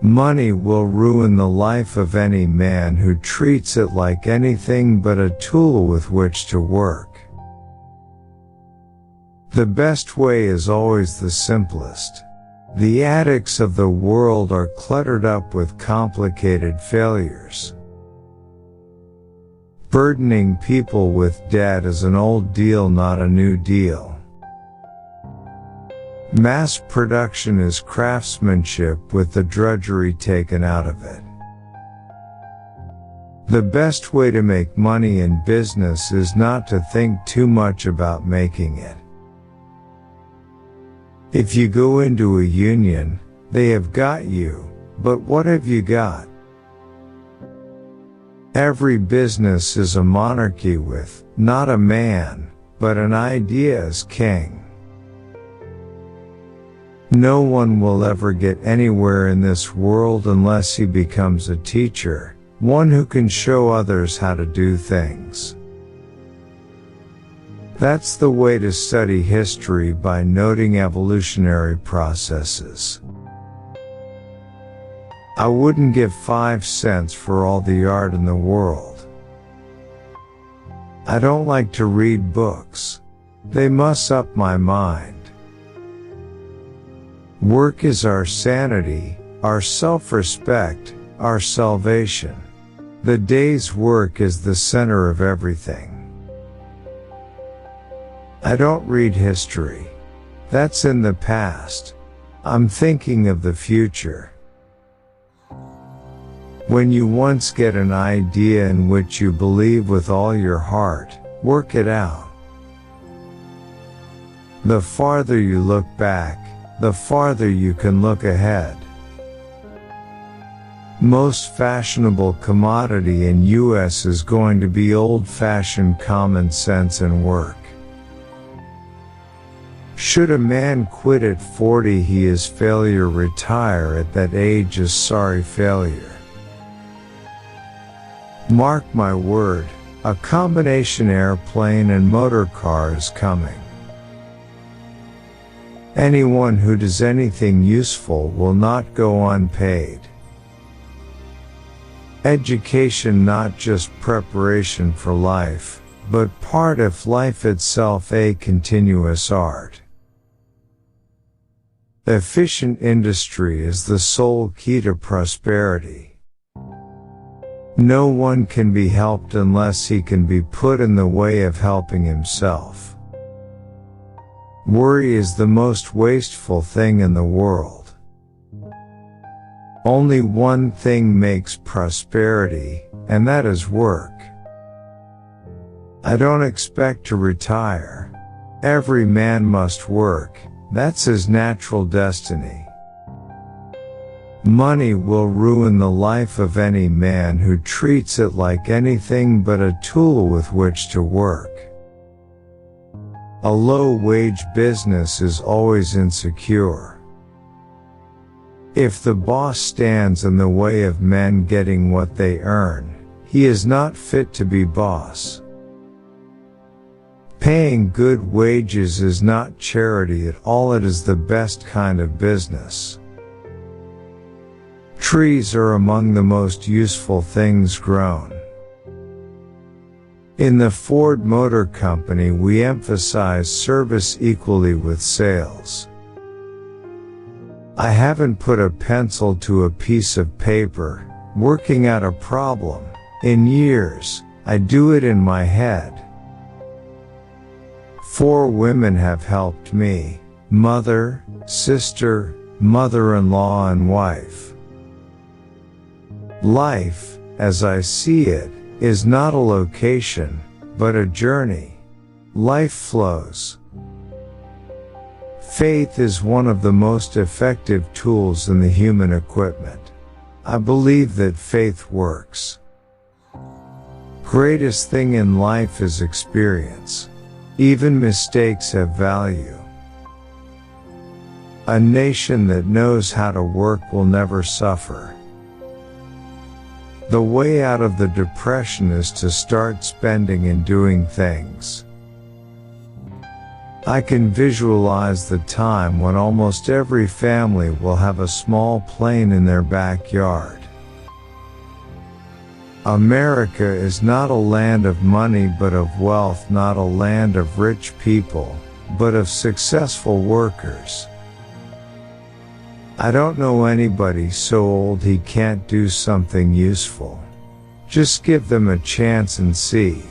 Money will ruin the life of any man who treats it like anything but a tool with which to work. The best way is always the simplest. The attics of the world are cluttered up with complicated failures. Burdening people with debt is an old deal, not a new deal. Mass production is craftsmanship with the drudgery taken out of it. The best way to make money in business is not to think too much about making it. If you go into a union, they have got you, but what have you got? Every business is a monarchy with, not a man, but an idea as king. No one will ever get anywhere in this world unless he becomes a teacher, one who can show others how to do things. That's the way to study history, by noting evolutionary processes. I wouldn't give 5 cents for all the art in the world. I don't like to read books. They muss up my mind. Work is our sanity, our self-respect, our salvation. The day's work is the center of everything. I don't read history. That's in the past. I'm thinking of the future. When you once get an idea in which you believe with all your heart, work it out. The farther you look back, the farther you can look ahead. Most fashionable commodity in US is going to be old-fashioned common sense and work. Should a man quit at 40, he is failure. Retire at that age is sorry failure. Mark my word, a combination airplane and motor car is coming. Anyone who does anything useful will not go unpaid. Education, not just preparation for life, but part of life itself, a continuous art. Efficient industry is the sole key to prosperity. No one can be helped unless he can be put in the way of helping himself. Worry is the most wasteful thing in the world. Only one thing makes prosperity, and that is work. I don't expect to retire. Every man must work, that's his natural destiny. Money will ruin the life of any man who treats it like anything but a tool with which to work. A low-wage business is always insecure. If the boss stands in the way of men getting what they earn, he is not fit to be boss. Paying good wages is not charity at all, it is the best kind of business. Trees are among the most useful things grown. In the Ford Motor Company, we emphasize service equally with sales. I haven't put a pencil to a piece of paper, working out a problem, in years. I do it in my head. 4 women have helped me: mother, sister, mother-in-law, and wife. Life, as I see it, is not a location, but a journey. Life flows. Faith is one of the most effective tools in the human equipment. I believe that faith works. Greatest thing in life is experience. Even mistakes have value. A nation that knows how to work will never suffer. The way out of the depression is to start spending and doing things. I can visualize the time when almost every family will have a small plane in their backyard. America is not a land of money but of wealth, not a land of rich people, but of successful workers. I don't know anybody so old he can't do something useful. Just give them a chance and see.